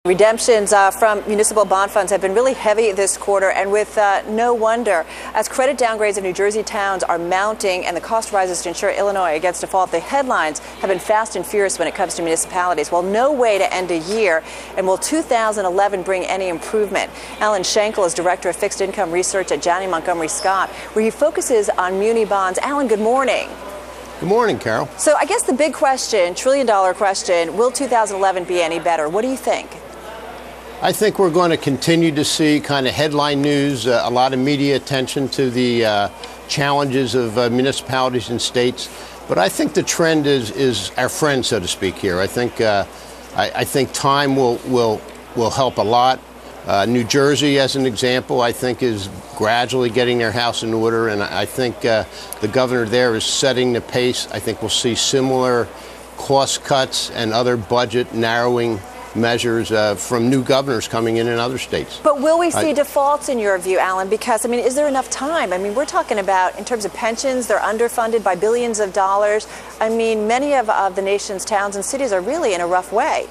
Redemptions from municipal bond funds have been really heavy this quarter, and with no wonder, as credit downgrades of New Jersey towns are mounting and the cost rises to insure Illinois against default, the headlines have been fast and furious when it comes to municipalities. Well, no way to end a year, and will 2011 bring any improvement? Alan Schankel is Director of Fixed Income Research at Janney Montgomery Scott, where he focuses on muni bonds. Alan, good morning. Good morning, Carol. So I guess the big question, trillion-dollar question, will 2011 be any better? What do you think? I think we're going to continue to see kind of headline news, a lot of media attention to the challenges of municipalities and states. But I think the trend is our friend, so to speak, here. I think time will help a lot. New Jersey, as an example, I think is gradually getting their house in order, and I think the governor there is setting the pace. I think we'll see similar cost cuts and other budget narrowing measures from new governors coming in other states. But will we see defaults in your view, Alan? Because, I mean, is there enough time? I mean, we're talking about, in terms of pensions, they're underfunded by billions of dollars. I mean, many of the nation's towns and cities are really in a rough way.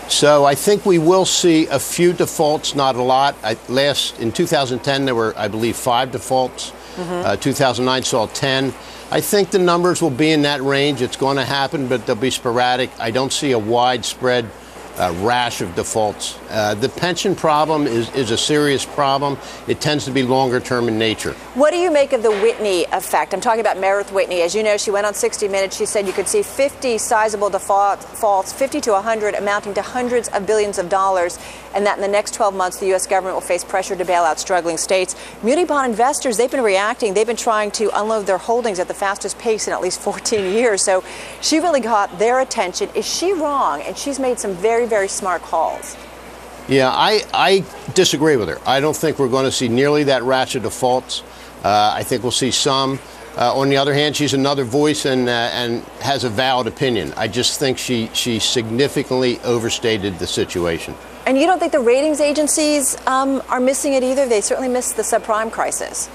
So I think we will see a few defaults, not a lot. In 2010, there were, I believe, 5 defaults. 2009 saw 10. I think the numbers will be in that range. It's going to happen, but they'll be sporadic. I don't see a widespread rash of defaults. The pension problem is a serious problem. It tends to be longer term in nature. What do you make of the Whitney effect? I'm talking about Meredith Whitney. As you know, she went on 60 Minutes. She said you could see 50 sizable defaults, 50 to 100, amounting to hundreds of billions of dollars, and that in the next 12 months, the U.S. government will face pressure to bail out struggling states. Muni bond investors, they've been reacting. They've been trying to unload their holdings at the fastest pace in at least 14 years. So she really got their attention. Is she wrong? And she's made some very, very smart calls. Yeah, I disagree with her. I don't think we're going to see nearly that rash of defaults. I think we'll see some. On the other hand, she's another voice and has a valid opinion. I just think she significantly overstated the situation. And you don't think the ratings agencies are missing it either? They certainly missed the subprime crisis.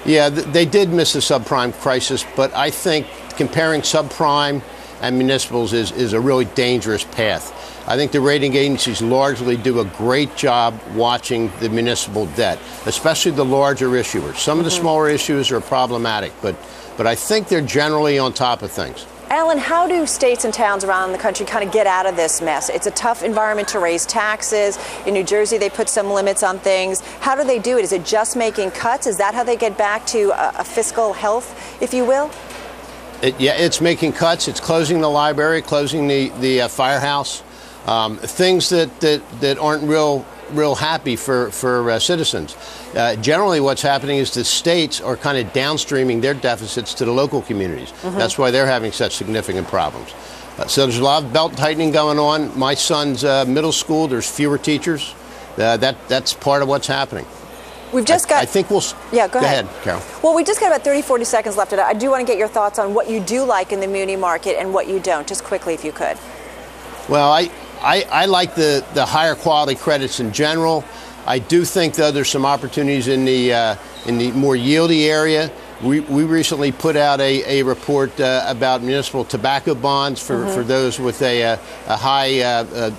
Yeah, they did miss the subprime crisis, but I think comparing subprime and municipals is a really dangerous path. I think the rating agencies largely do a great job watching the municipal debt, especially the larger issuers. Some of the smaller issues are problematic, but I think they're generally on top of things. Alan, how do states and towns around the country kind of get out of this mess? It's a tough environment to raise taxes. In New Jersey, they put some limits on things. How do they do it? Is it just making cuts? Is that how they get back to a fiscal health, if you will? Yeah, it's making cuts. It's closing the library, closing the firehouse, things that aren't real happy for citizens. Generally, what's happening is the states are kind of downstreaming their deficits to the local communities. That's why they're having such significant problems. So there's a lot of belt tightening going on. My son's middle school, there's fewer teachers. That's part of what's happening. We've just got... I think we'll... Yeah, go ahead, Carol. Well, we just got about 30, 40 seconds left. I do want to get your thoughts on what you do like in the muni market and what you don't, just quickly if you could. Well, I like the higher quality credits in general. I do think, though, there's some opportunities in the more yieldy area. We recently put out a report about municipal tobacco bonds for those with a high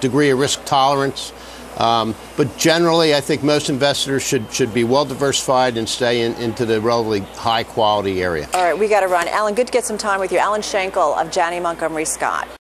degree of risk tolerance. But generally, I think most investors should be well diversified and stay into the relatively high quality area. All right, we got to run. Alan, good to get some time with you. Alan Schankel of Janney Montgomery Scott.